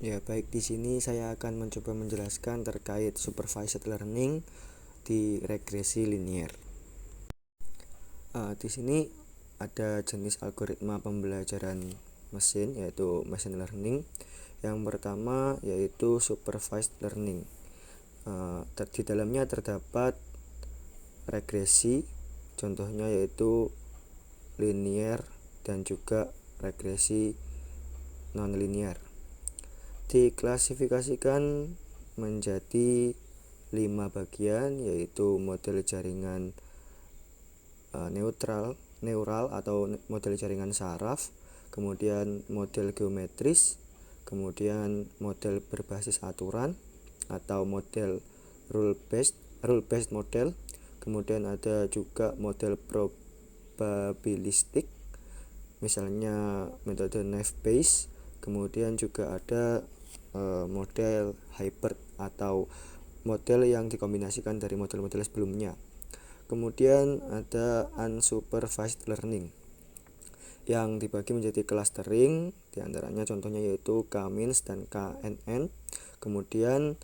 Ya, baik, di sini saya akan mencoba menjelaskan terkait supervised learning di regresi linier. Di sini ada jenis algoritma pembelajaran mesin, yaitu machine learning. Yang pertama yaitu supervised learning. Di dalamnya terdapat regresi, contohnya yaitu linear dan juga regresi non-linear. Diklasifikasikan menjadi 5 bagian, yaitu model jaringan neural atau model jaringan saraf, kemudian model geometris, kemudian model berbasis aturan atau model rule based model, kemudian ada juga model probabilistik, misalnya metode Naive Bayes, kemudian juga ada model hybrid atau model yang dikombinasikan dari model-model sebelumnya. Kemudian ada unsupervised learning yang dibagi menjadi clustering, diantaranya contohnya yaitu K-means dan KNN. Kemudian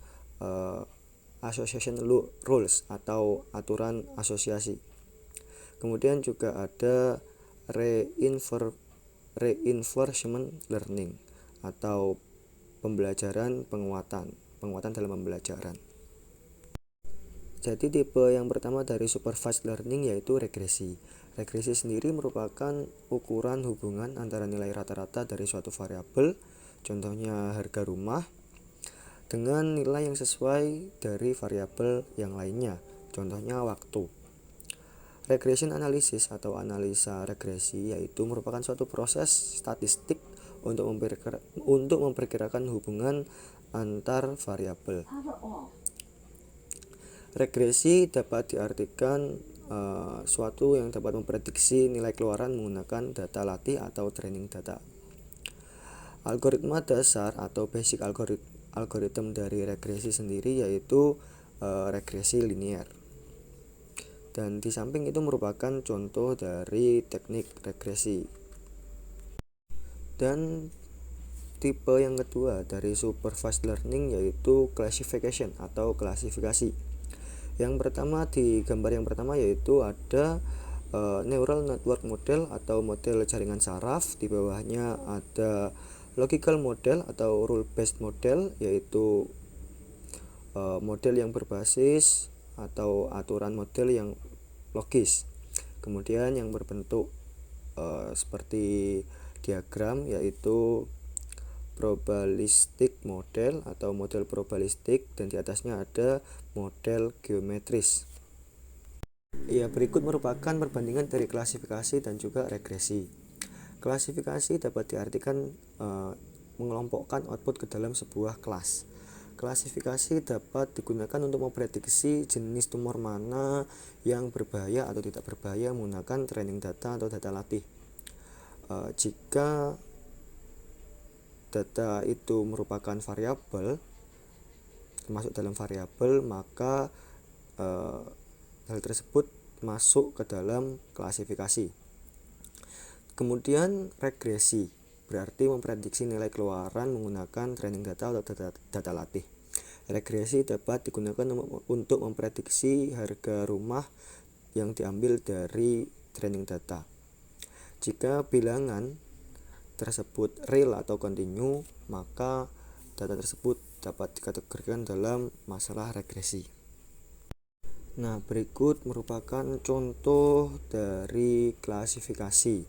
association rules atau aturan asosiasi. Kemudian juga ada reinforcement learning atau pembelajaran penguatan dalam pembelajaran. Jadi tipe yang pertama dari supervised learning yaitu regresi. Regresi sendiri merupakan ukuran hubungan antara nilai rata-rata dari suatu variabel, contohnya harga rumah, dengan nilai yang sesuai dari variabel yang lainnya, contohnya waktu. Regression analysis atau analisa regresi yaitu merupakan suatu proses statistik untuk memperkirakan hubungan antar variabel. Regresi dapat diartikan suatu yang dapat memprediksi nilai keluaran menggunakan data latih atau training data. Algoritma dasar atau basic algoritma dari regresi sendiri yaitu regresi linier. Dan di samping itu merupakan contoh dari teknik regresi. Dan tipe yang kedua dari supervised learning yaitu classification atau klasifikasi. Yang pertama, di gambar yang pertama yaitu ada neural network model atau model jaringan saraf. Di bawahnya ada logical model atau rule based model, yaitu model yang berbasis atau aturan model yang logis. Kemudian yang berbentuk seperti diagram yaitu probabilistic model atau model probabilistik, dan di atasnya ada model geometris. Berikut merupakan perbandingan dari klasifikasi dan juga regresi. Klasifikasi dapat diartikan mengelompokkan output ke dalam sebuah kelas. Klasifikasi dapat digunakan untuk memprediksi jenis tumor mana yang berbahaya atau tidak berbahaya menggunakan training data atau data latih. Jika data itu merupakan variabel, termasuk dalam variabel, maka hal tersebut masuk ke dalam klasifikasi. Kemudian regresi berarti memprediksi nilai keluaran menggunakan training data atau data latih. Regresi dapat digunakan untuk memprediksi harga rumah yang diambil dari training data. Jika bilangan tersebut real atau kontinu, maka data tersebut dapat dikategorikan dalam masalah regresi. Nah, berikut merupakan contoh dari klasifikasi.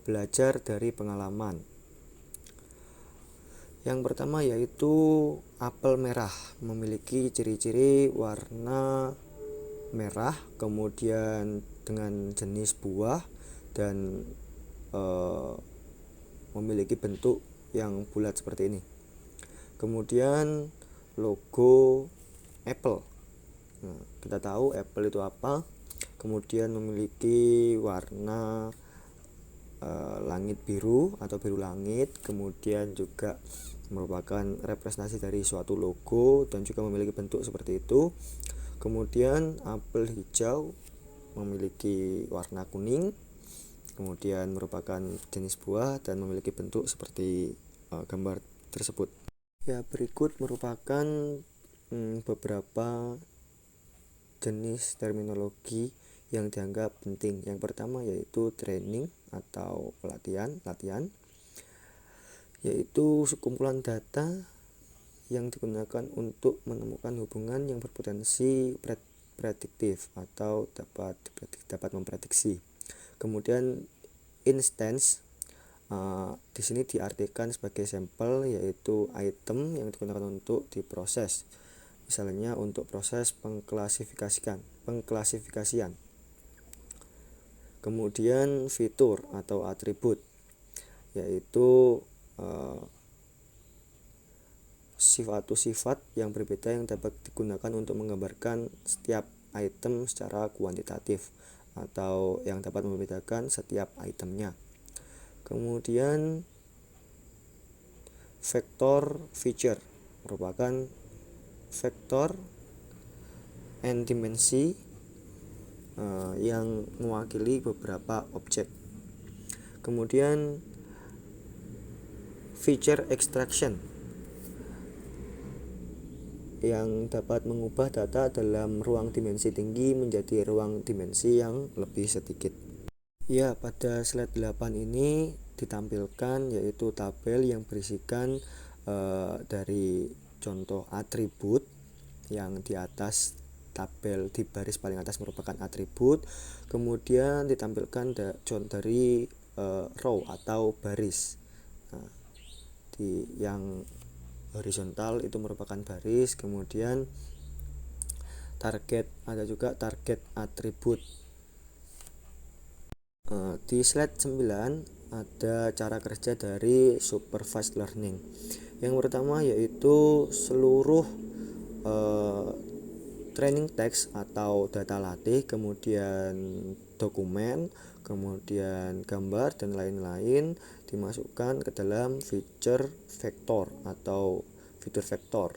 Belajar dari pengalaman. Yang pertama yaitu apel merah, memiliki ciri-ciri warna merah, kemudian dengan jenis buah dan memiliki bentuk yang bulat seperti ini. Kemudian logo Apple. Kita tahu Apple itu apa. Kemudian memiliki warna langit biru atau biru langit, kemudian juga merupakan representasi dari suatu logo dan juga memiliki bentuk seperti itu. Kemudian apel hijau memiliki warna kuning, kemudian merupakan jenis buah dan memiliki bentuk seperti gambar tersebut. Ya, berikut merupakan beberapa jenis terminologi yang dianggap penting. Yang pertama yaitu training atau latihan, yaitu sekumpulan data yang digunakan untuk menemukan hubungan yang berpotensi prediktif atau dapat memprediksi. Kemudian instance di sini diartikan sebagai sampel, yaitu item yang digunakan untuk diproses, misalnya untuk proses pengklasifikasian. Kemudian fitur atau atribut, yaitu sifat yang berbeda yang dapat digunakan untuk menggambarkan setiap item secara kuantitatif atau yang dapat membedakan setiap itemnya. Kemudian vektor feature merupakan vektor n dimensi yang mewakili beberapa objek. Kemudian feature extraction yang dapat mengubah data dalam ruang dimensi tinggi menjadi ruang dimensi yang lebih sedikit. Ya, pada slide 8 ini ditampilkan yaitu tabel yang berisikan dari contoh atribut. Yang di atas tabel di baris paling atas merupakan atribut, kemudian ditampilkan dari row atau baris. Nah, di yang horizontal itu merupakan baris, kemudian target, ada juga target atribut. Di slide 9 ada cara kerja dari supervised learning. Yang pertama yaitu seluruh training text atau data latih, kemudian dokumen, kemudian gambar dan lain-lain dimasukkan ke dalam feature vektor atau fitur vektor.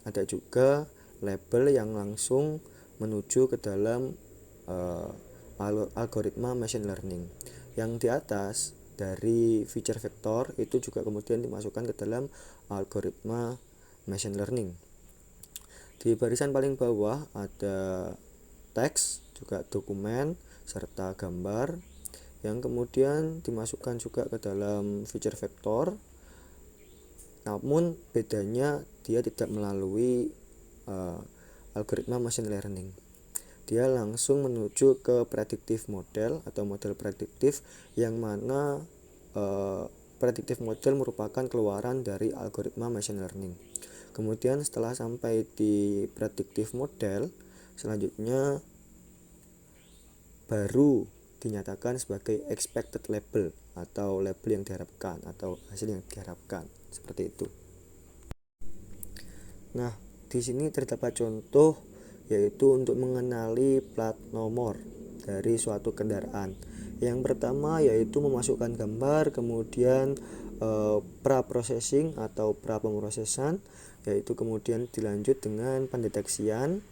Ada juga label yang langsung menuju ke dalam algoritma machine learning. Yang di atas dari feature vektor itu juga kemudian dimasukkan ke dalam algoritma machine learning. Di barisan paling bawah ada teks, juga dokumen, serta gambar yang kemudian dimasukkan juga ke dalam feature vektor. Namun bedanya dia tidak melalui algoritma machine learning. Dia langsung menuju ke predictive model atau model prediktif, yang mana predictive model merupakan keluaran dari algoritma machine learning. Kemudian setelah sampai di predictive model, selanjutnya baru dinyatakan sebagai expected label atau label yang diharapkan atau hasil yang diharapkan, seperti itu. Nah, di sini terdapat contoh yaitu untuk mengenali plat nomor dari suatu kendaraan. Yang pertama yaitu memasukkan gambar, kemudian pra-processing atau pra-pemrosesan, yaitu kemudian dilanjut dengan pendeteksian,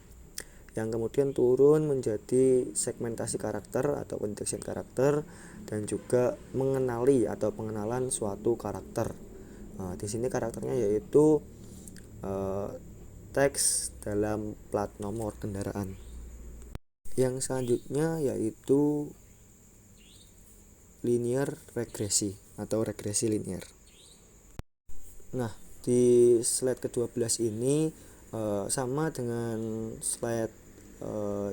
yang kemudian turun menjadi segmentasi karakter atau pendeteksian karakter, dan juga mengenali atau pengenalan suatu karakter. Di sini karakternya yaitu teks dalam plat nomor kendaraan. Yang selanjutnya yaitu linear regresi atau regresi linear. Nah, di slide ke-12 ini sama dengan slide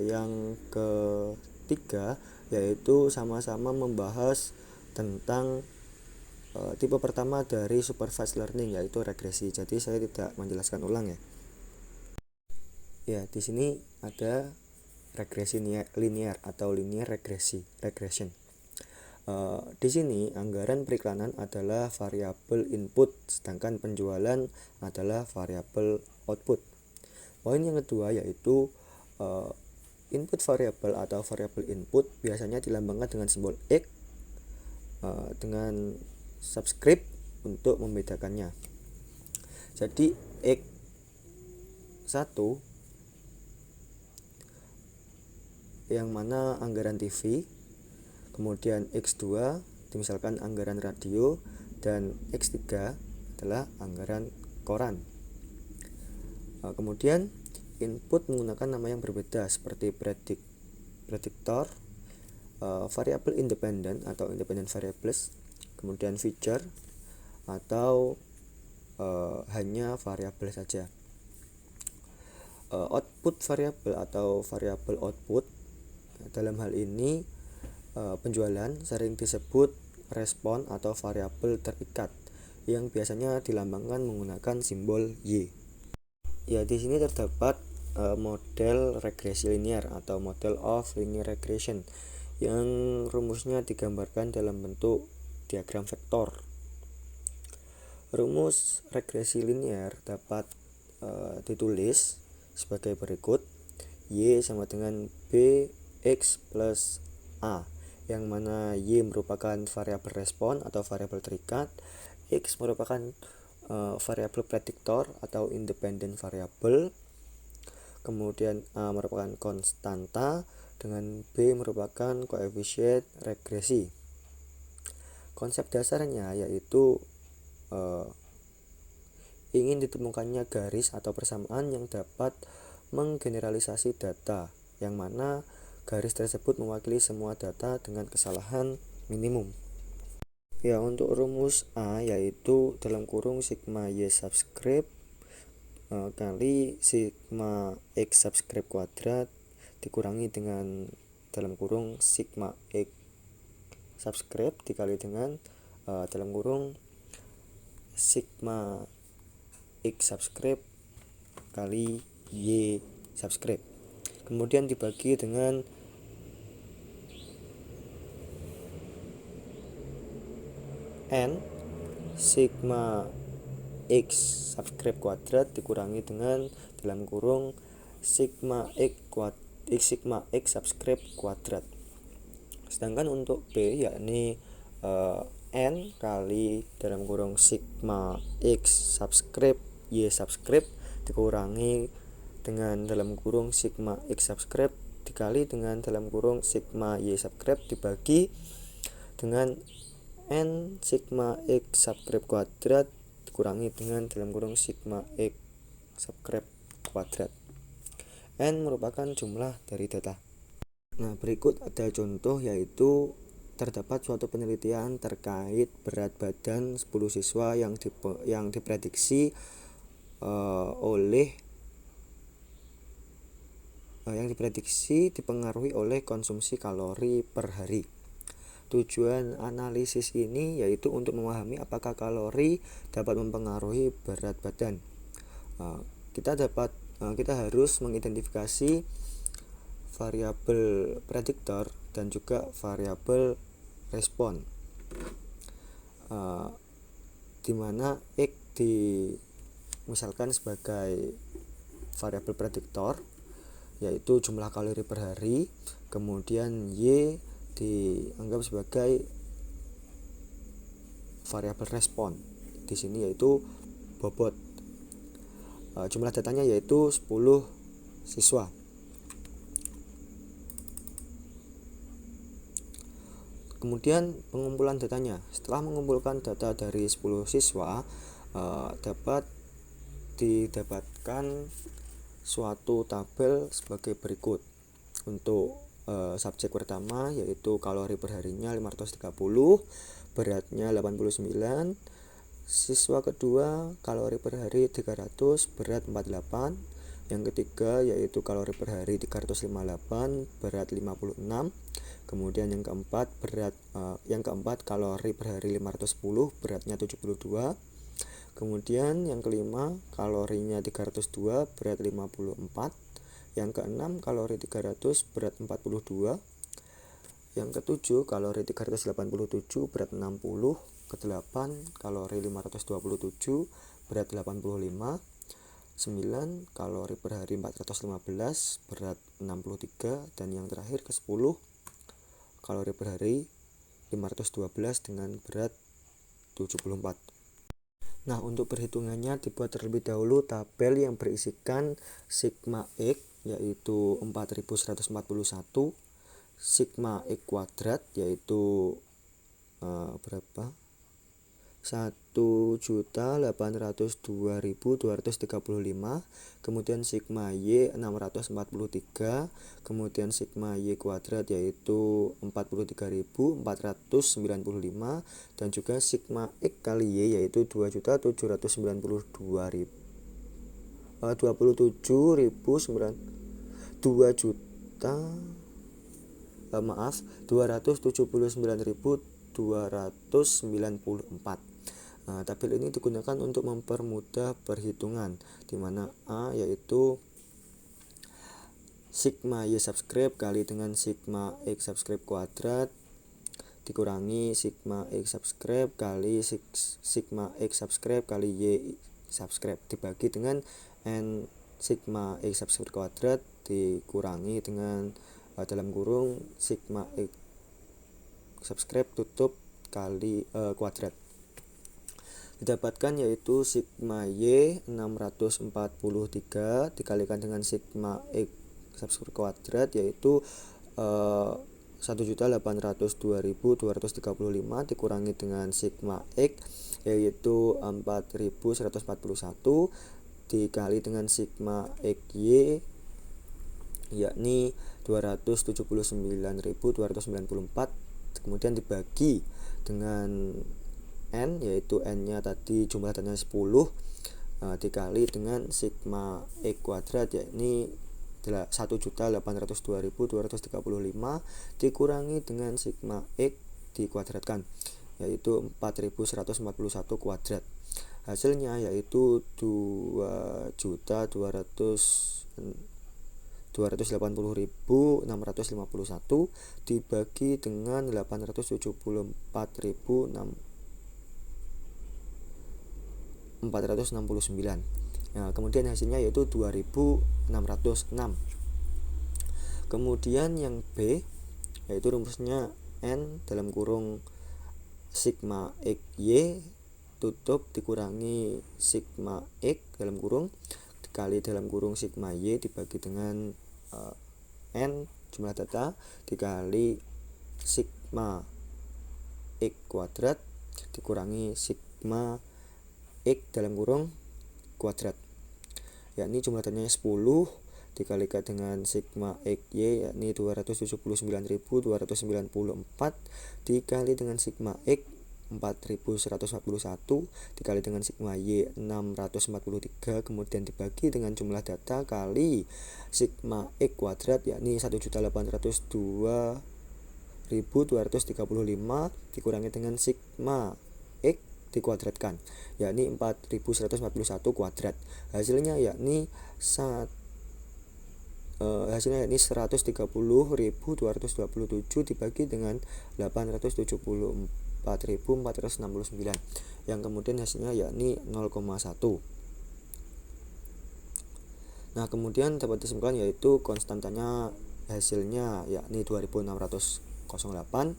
yang ketiga, yaitu sama-sama membahas tentang tipe pertama dari supervised learning, yaitu regresi. Jadi saya tidak menjelaskan ulang ya. Ya, di sini ada regresi linear atau linear regression. Di sini anggaran periklanan adalah variabel input, sedangkan penjualan adalah variabel output. Poin yang kedua yaitu input variabel atau variabel input biasanya dilambangkan dengan simbol X dengan subscript untuk membedakannya. Jadi X1 yang mana anggaran TV, kemudian X2 misalkan anggaran radio, dan X3 adalah anggaran koran. Kemudian input menggunakan nama yang berbeda seperti predictor, variable independent atau independent variables, kemudian feature atau hanya variabel saja. Output variable atau variabel output, dalam hal ini penjualan sering disebut respon atau variabel terikat yang biasanya dilambangkan menggunakan simbol Y. Ya, di sini terdapat model regresi linear atau model of linear regression yang rumusnya digambarkan dalam bentuk diagram vektor. Rumus regresi linear dapat ditulis sebagai berikut: Y sama dengan Bx plus A, yang mana Y merupakan variabel respon atau variabel terikat, X merupakan variabel prediktor atau independent variable, kemudian A merupakan konstanta, dengan B merupakan koefisien regresi. Konsep dasarnya yaitu ingin ditemukannya garis atau persamaan yang dapat menggeneralisasi data, yang mana garis tersebut mewakili semua data dengan kesalahan minimum. Ya, untuk rumus A yaitu dalam kurung sigma Y subscript kali sigma X subscript kuadrat dikurangi dengan dalam kurung sigma X subscript dikali dengan dalam kurung sigma X subscript kali Y subscript, kemudian dibagi dengan N sigma X subscript kuadrat dikurangi dengan dalam kurung sigma X subscript kuadrat. Sedangkan untuk B yakni N kali dalam kurung sigma X subscript Y subscript dikurangi dengan dalam kurung sigma X subscript dikali dengan dalam kurung sigma Y subscript dibagi dengan N sigma X subscript kuadrat dikurangi dengan dalam kurung sigma X subscript kuadrat. N merupakan jumlah dari data. Nah, berikut ada contoh, yaitu terdapat suatu penelitian terkait berat badan 10 siswa yang diprediksi dipengaruhi oleh konsumsi kalori per hari. Tujuan analisis ini yaitu untuk memahami apakah kalori dapat mempengaruhi berat badan. Kita harus mengidentifikasi variabel prediktor dan juga variabel respon, di mana X misalkan sebagai variabel prediktor yaitu jumlah kalori per hari, kemudian Y dianggap sebagai variabel respon di sini yaitu bobot. Jumlah datanya yaitu 10 siswa. Kemudian pengumpulan datanya. Setelah mengumpulkan data dari 10 siswa, dapat didapatkan suatu tabel sebagai berikut. Untuk subjek pertama yaitu kalori per harinya 530, beratnya 89. Siswa kedua kalori per hari 300, berat 48. Yang ketiga yaitu kalori per hari 358, berat 56. Kemudian yang keempat kalori per hari 510, beratnya 72. Kemudian yang kelima kalorinya 302, berat 54. Yang keenam kalori 300, berat 42. Yang ketujuh kalori 387, berat 60. Kedelapan kalori 527, berat 85. 9 kalori per hari 415, berat 63. Dan yang terakhir ke-10 kalori per hari 512 dengan berat 74. Nah, untuk perhitungannya dibuat terlebih dahulu tabel yang berisikan sigma X yaitu 4141, sigma X kuadrat yaitu 1.802.235, kemudian sigma Y 643, kemudian sigma Y kuadrat yaitu 43.495, dan juga sigma X kali Y yaitu 279.294. Tabel ini digunakan untuk mempermudah perhitungan, di mana A yaitu sigma Y subscribe kali dengan sigma X subscribe kuadrat dikurangi sigma X subscribe kali sigma X subscribe kali Y subscribe dibagi dengan N sigma X subscribe kuadrat dikurangi dengan dalam kurung sigma X subscribe tutup kali kuadrat. Didapatkan yaitu sigma Y 643 dikalikan dengan sigma X subscribe kuadrat yaitu 1.802.235 dikurangi dengan sigma X yaitu 4.141 dikali dengan sigma XY yakni 279.294, kemudian dibagi dengan N yaitu N nya tadi jumlah datanya 10 dikali dengan sigma X kuadrat yakni 1.802.235 dikurangi dengan sigma X dikuadratkan yaitu 4.141 kuadrat. Hasilnya yaitu 2.280.651 dibagi dengan 874.469. Kemudian hasilnya yaitu 2.606. Kemudian yang B yaitu rumusnya N dalam kurung sigma XY tutup dikurangi sigma X dalam kurung dikali dalam kurung sigma Y dibagi dengan N jumlah data dikali sigma X kuadrat dikurangi sigma X dalam kurung kuadrat yakni jumlah datanya 10 dikalikan dengan sigma XY yakni 279.294 dikali dengan sigma X 4.141 dikali dengan sigma Y 643 kemudian dibagi dengan jumlah data kali sigma X kuadrat yakni 1.802.235 dikurangi dengan sigma X dikuadratkan yakni 4.141 kuadrat. Hasilnya yakni 130.227 dibagi dengan 874.469 yang kemudian hasilnya yakni 0,1. Kemudian dapat disimpulkan yaitu konstantanya hasilnya yakni 2608.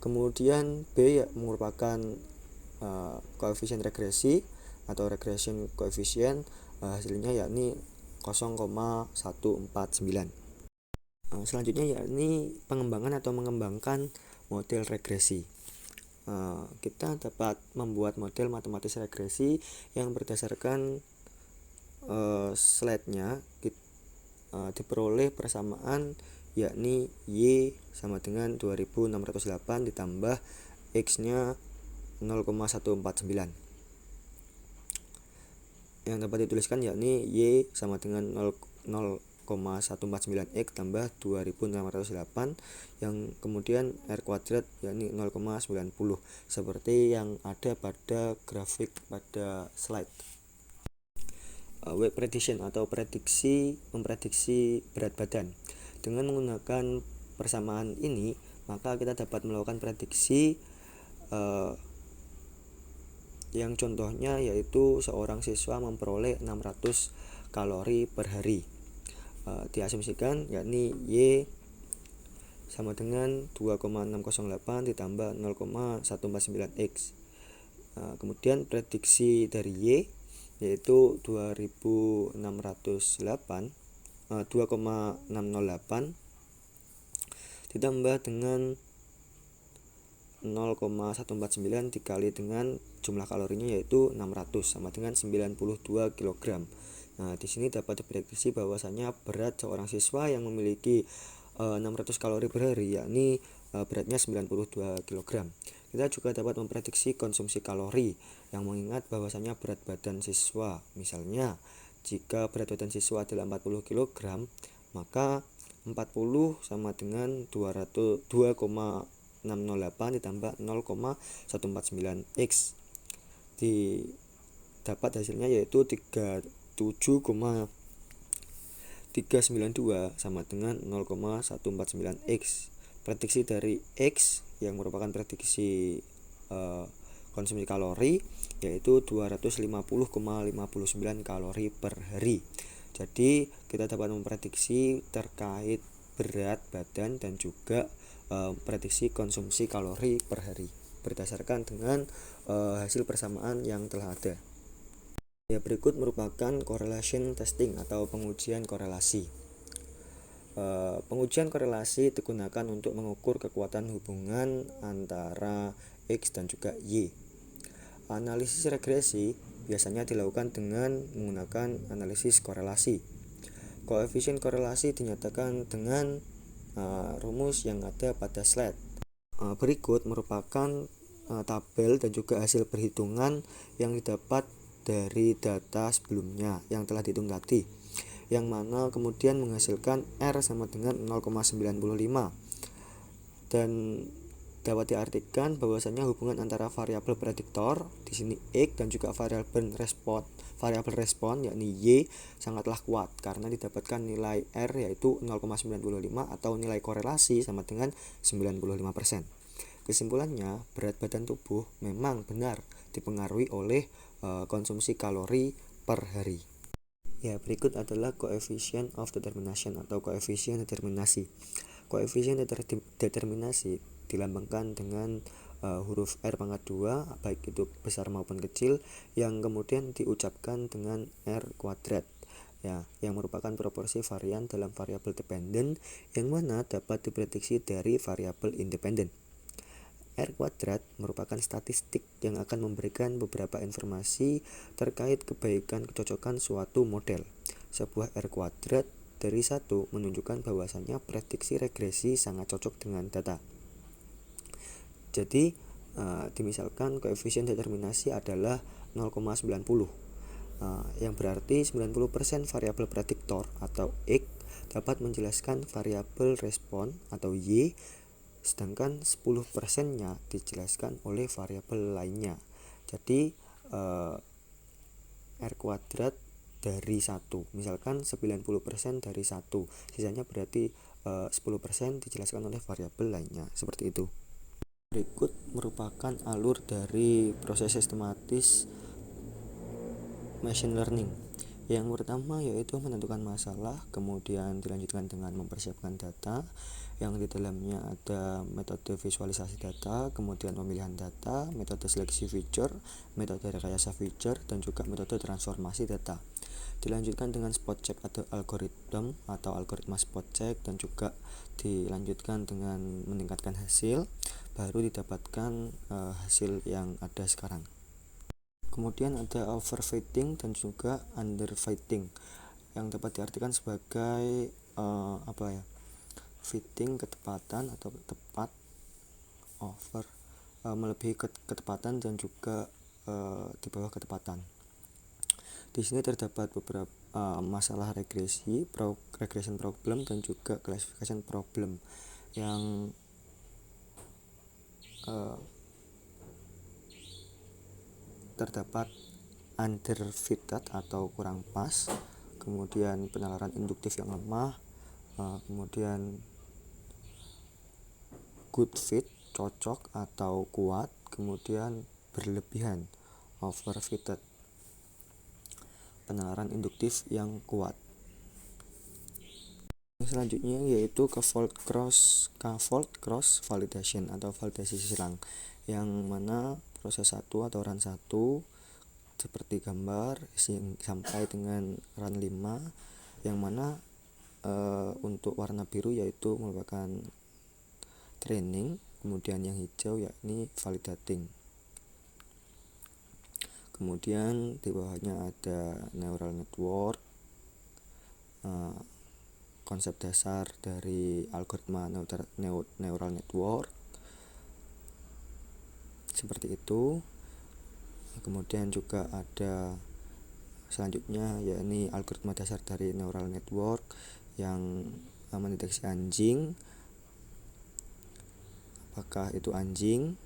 Kemudian B merupakan koefisien regresi atau regression koefisien, hasilnya yakni 0,149. Selanjutnya yakni pengembangan atau mengembangkan model regresi. Kita dapat membuat model matematis regresi yang berdasarkan slide-nya diperoleh persamaan yakni Y sama dengan 2608 ditambah X nya 0,149 yang dapat dituliskan yakni Y sama dengan 0,149 X tambah 2608 yang kemudian R kuadrat yakni 0,90 seperti yang ada pada grafik pada slide. Weight prediction atau memprediksi berat badan. Dengan menggunakan persamaan ini maka kita dapat melakukan prediksi yang contohnya yaitu seorang siswa memperoleh 600 kalori per hari. Diasumsikan yakni Y sama dengan 2,608 ditambah 0,149X. Kemudian prediksi dari Y yaitu 2.608 2,608 ditambah dengan 0,149 dikali dengan jumlah kalorinya yaitu 600 sama dengan 92 kg. Nah, di sini dapat diprediksi bahwasanya berat seorang siswa yang memiliki 600 kalori per hari, yakni beratnya 92 kg. Kita juga dapat memprediksi konsumsi kalori yang mengingat bahwasanya berat badan siswa. Misalnya, jika berat badan siswa adalah 40 kg, maka 40 sama dengan 2,608 ditambah 0,149 x. Dapat hasilnya yaitu 37,392 sama dengan 0,149 x. Prediksi dari X yang merupakan prediksi konsumsi kalori yaitu 250,59 kalori per hari. Jadi kita dapat memprediksi terkait berat badan dan juga prediksi konsumsi kalori per hari berdasarkan dengan hasil persamaan yang telah ada. Ya, berikut merupakan correlation testing atau pengujian korelasi. Pengujian korelasi digunakan untuk mengukur kekuatan hubungan antara X dan juga Y. Analisis regresi biasanya dilakukan dengan menggunakan analisis korelasi. Koefisien korelasi dinyatakan dengan rumus yang ada pada slide. Berikut merupakan tabel dan juga hasil perhitungan yang didapat dari data sebelumnya yang telah dihitung tadi, yang mana kemudian menghasilkan R sama dengan 0,95 dan dapat diartikan bahwasanya hubungan antara variabel prediktor di sini X dan juga variabel respon yakni Y sangatlah kuat karena didapatkan nilai R yaitu 0,95 atau nilai korelasi sama dengan 95%. Kesimpulannya, berat badan tubuh memang benar dipengaruhi oleh konsumsi kalori per hari. Ya, berikut adalah coefficient of determination atau koefisien determinasi. Koefisien determinasi dilambangkan dengan huruf R pangkat 2 baik itu besar maupun kecil yang kemudian diucapkan dengan R kuadrat, ya, yang merupakan proporsi varian dalam variabel dependen yang mana dapat diprediksi dari variabel independen. R kuadrat merupakan statistik yang akan memberikan beberapa informasi terkait kebaikan kecocokan suatu model. Sebuah R kuadrat dari 1 menunjukkan bahwasannya prediksi regresi sangat cocok dengan data. Jadi, dimisalkan koefisien determinasi adalah 0,90, yang berarti 90% variabel prediktor atau X dapat menjelaskan variabel respon atau Y, sedangkan 10%-nya dijelaskan oleh variabel lainnya. Jadi R kuadrat dari 1, misalkan 90% dari 1, sisanya berarti 10% dijelaskan oleh variabel lainnya, seperti itu. Berikut merupakan alur dari proses sistematis machine learning. Yang pertama yaitu menentukan masalah, kemudian dilanjutkan dengan mempersiapkan data, yang di dalamnya ada metode visualisasi data, kemudian pemilihan data, metode seleksi feature, metode rekayasa feature, dan juga metode transformasi data. Dilanjutkan dengan spot check atau algoritma spot check, dan juga dilanjutkan dengan meningkatkan hasil, baru didapatkan hasil yang ada sekarang. Kemudian ada overfitting dan juga underfitting yang dapat diartikan sebagai fitting ketepatan atau tepat, over melebihi ketepatan, dan juga di bawah ketepatan. Di sini terdapat beberapa masalah regresi, regression problem, dan juga classification problem yang terdapat underfitted atau kurang pas, kemudian penalaran induktif yang lemah, kemudian good fit cocok atau kuat, kemudian berlebihan overfitted, penalaran induktif yang kuat. Selanjutnya yaitu K-fold cross validation atau validasi silang, yang mana proses 1 atau run 1 seperti gambar sampai dengan run 5, yang mana untuk warna biru yaitu merupakan training, kemudian yang hijau yakni validating. Kemudian di bawahnya ada neural network, konsep dasar dari algoritma neural network seperti itu. Kemudian juga ada selanjutnya yakni algoritma dasar dari neural network yang mendeteksi anjing, apakah itu anjing.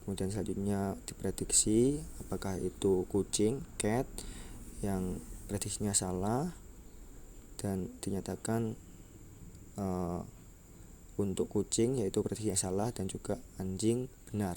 Kemudian selanjutnya diprediksi apakah itu kucing, cat, yang prediksinya salah dan dinyatakan untuk kucing yaitu prediksinya salah dan juga anjing benar.